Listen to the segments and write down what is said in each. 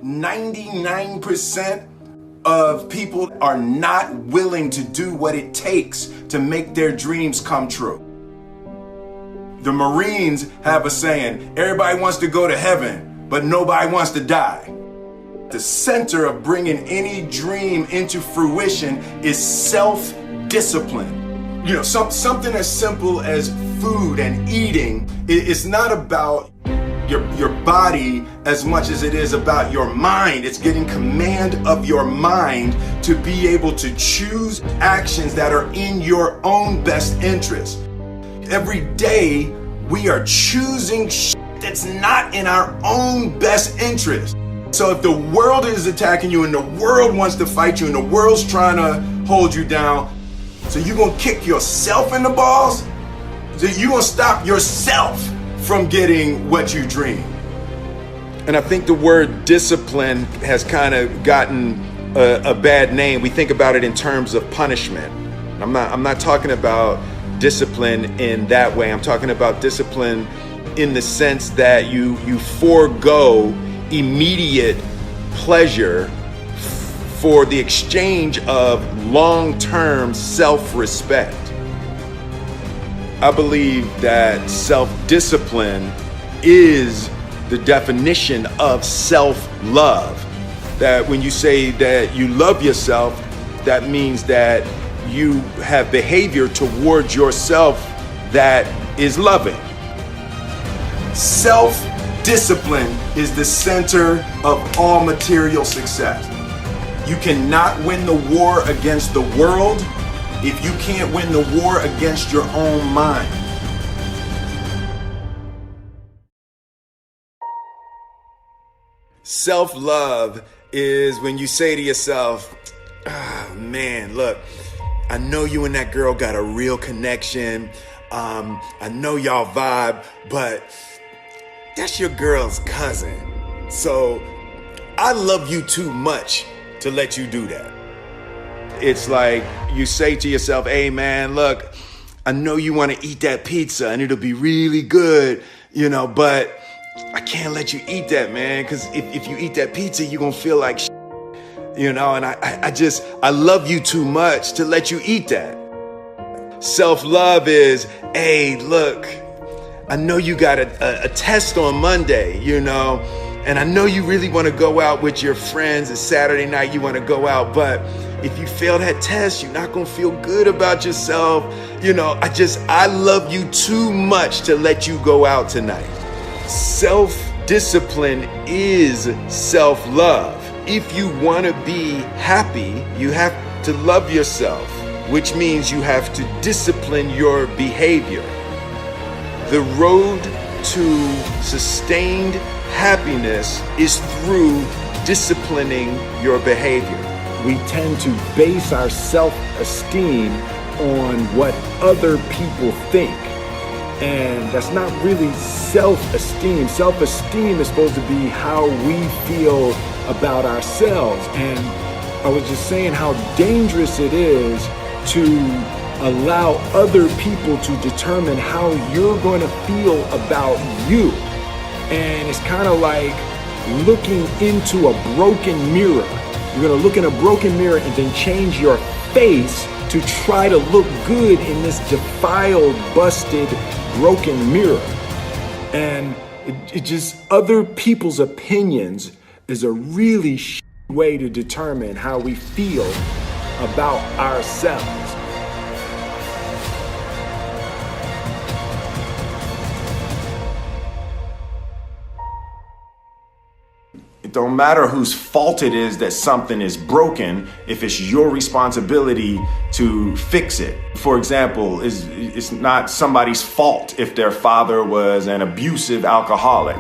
99% of people are not willing to do what it takes to make their dreams come true. The Marines have a saying, everybody wants to go to heaven, but nobody wants to die. The center of bringing any dream into fruition is self-discipline. You know, something as simple as food and eating. It's not about your body as much as it is about your mind. It's getting command of your mind to be able to choose actions that are in your own best interest. Every day we are choosing that's not in our own best interest. So if the world is attacking you and the world wants to fight you and the world's trying to hold you down, so you're gonna kick yourself in the balls? So you're gonna stop yourself from getting what you dream. And I think the word discipline has kind of gotten a bad name. We think about it in terms of punishment. I'm not talking about discipline in that way. I'm talking about discipline in the sense that you forego immediate pleasure for the exchange of long-term self-respect. I believe that self-discipline is the definition of self-love. That when you say that you love yourself, that means that you have behavior towards yourself that is loving. Self-discipline is the center of all material success. You cannot win the war against the world if you can't win the war against your own mind. Self-love is when you say to yourself, oh man, look, I know you and that girl got a real connection. I know y'all vibe, but that's your girl's cousin. So I love you too much to let you do that. It's like you say to yourself, hey man, look, I know you want to eat that pizza and it'll be really good, but I can't let you eat that, man, because if you eat that pizza, you're going to feel like shit, and I love you too much to let you eat that. Self-love is, hey, look, I know you got a test on Monday, and I know you really want to go out with your friends. It's Saturday night, you want to go out, but if you fail that test, you're not going to feel good about yourself. I love you too much to let you go out tonight. Self-discipline is self-love. If you want to be happy, you have to love yourself, which means you have to discipline your behavior. The road to sustained happiness is through disciplining your behavior. We tend to base our self-esteem on what other people think. And that's not really self-esteem. Self-esteem is supposed to be how we feel about ourselves. And I was just saying how dangerous it is to allow other people to determine how you're going to feel about you. And it's kind of like looking into a broken mirror. You're going to look in a broken mirror and then change your face to try to look good in this defiled, busted, broken mirror. And it just, other people's opinions is a really way to determine how we feel about ourselves. It don't matter whose fault it is that something is broken if it's your responsibility to fix it. For example, it's not somebody's fault if their father was an abusive alcoholic,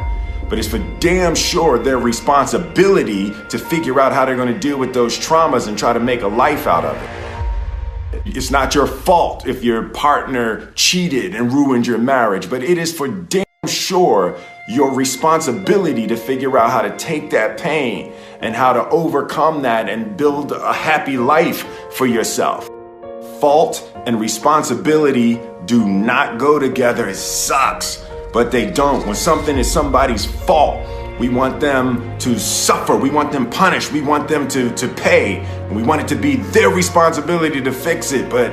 but it's for damn sure their responsibility to figure out how they're going to deal with those traumas and try to make a life out of it. It's not your fault if your partner cheated and ruined your marriage, but it is for damn sure your responsibility to figure out how to take that pain and how to overcome that and build a happy life for yourself. Fault and responsibility do not go together. It sucks, but they don't. When something is somebody's fault, We want them to suffer. We want them punished. We want them to pay. And we want it to be their responsibility to fix it. But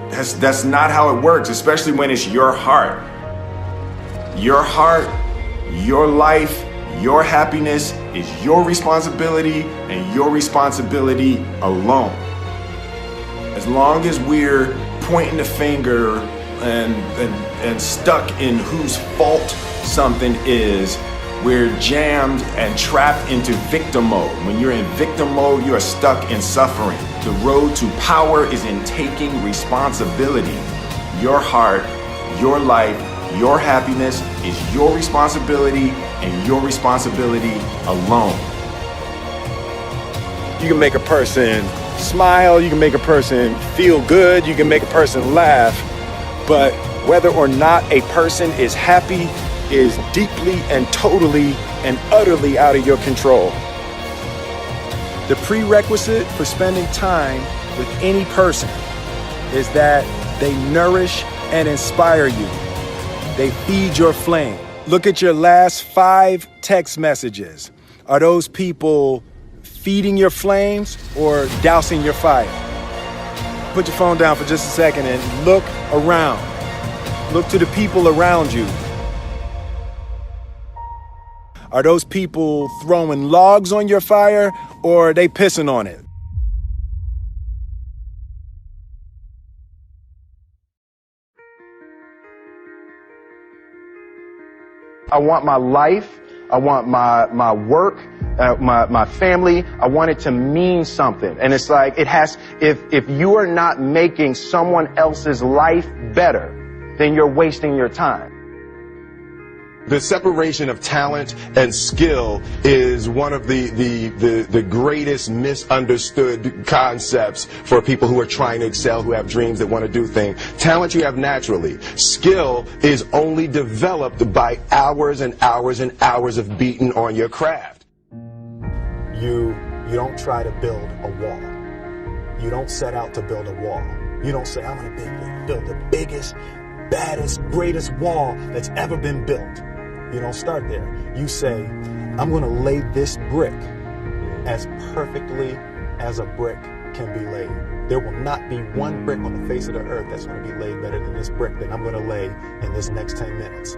that's not how it works, especially when it's your heart. Your heart, your life, your happiness is your responsibility and your responsibility alone. As long as we're pointing the finger and stuck in whose fault something is, we're jammed and trapped into victim mode. When you're in victim mode, you are stuck in suffering. The road to power is in taking responsibility. Your heart, your life, your happiness is your responsibility and your responsibility alone. You can make a person smile, you can make a person feel good, you can make a person laugh, but whether or not a person is happy is deeply and totally and utterly out of your control. The prerequisite for spending time with any person is that they nourish and inspire you. They feed your flame. Look at your last 5 text messages. Are those people feeding your flames or dousing your fire? Put your phone down for just a second and look around. Look to the people around you. Are those people throwing logs on your fire or are they pissing on it? I want my life, I want my work, my family, I want it to mean something. And it's like, if you are not making someone else's life better, then you're wasting your time. The separation of talent and skill is one of the greatest misunderstood concepts for people who are trying to excel, who have dreams, that want to do things. Talent you have naturally. Skill is only developed by hours and hours and hours of beating on your craft. You don't try to build a wall. You don't set out to build a wall. You don't say, I'm going to build the biggest, baddest, greatest wall that's ever been built. You don't start there. You say, I'm going to lay this brick as perfectly as a brick can be laid. There will not be one brick on the face of the earth that's going to be laid better than this brick that I'm going to lay in this next 10 minutes.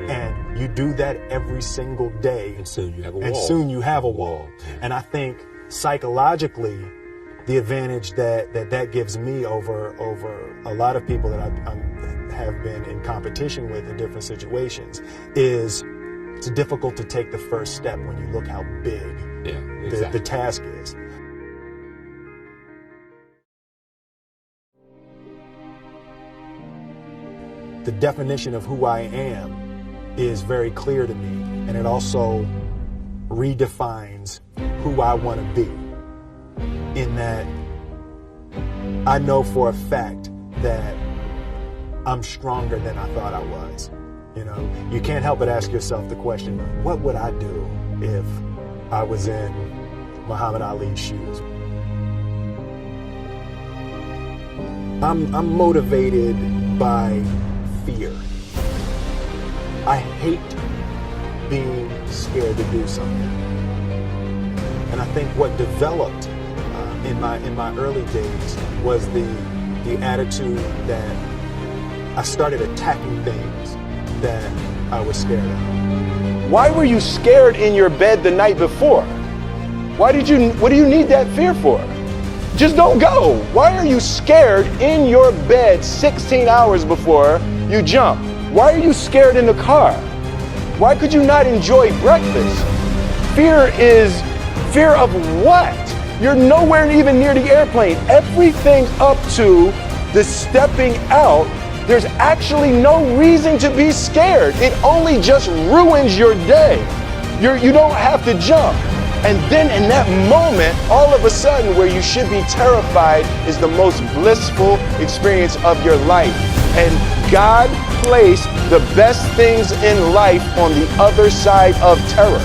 And you do that every single day. And soon you have a wall. And soon you have a wall. And I think psychologically, the advantage that gives me over a lot of people that I have been in competition with in different situations is it's difficult to take the first step when you look how big the task is. The definition of who I am is very clear to me, and it also redefines who I want to be, in that I know for a fact that I'm stronger than I thought I was. You know, you can't help but ask yourself the question, what would I do if I was in Muhammad Ali's shoes? I'm motivated by fear. I hate being scared to do something. And I think what developed in my early days was the attitude that I started attacking things that I was scared of. Why were you scared in your bed the night before? What do you need that fear for? Just don't go. Why are you scared in your bed 16 hours before you jump? Why are you scared in the car? Why could you not enjoy breakfast? Fear of what? You're nowhere even near the airplane. Everything up to the stepping out, there's actually no reason to be scared. It only just ruins your day. You don't have to jump. And then in that moment, all of a sudden, where you should be terrified is the most blissful experience of your life. And God placed the best things in life on the other side of terror.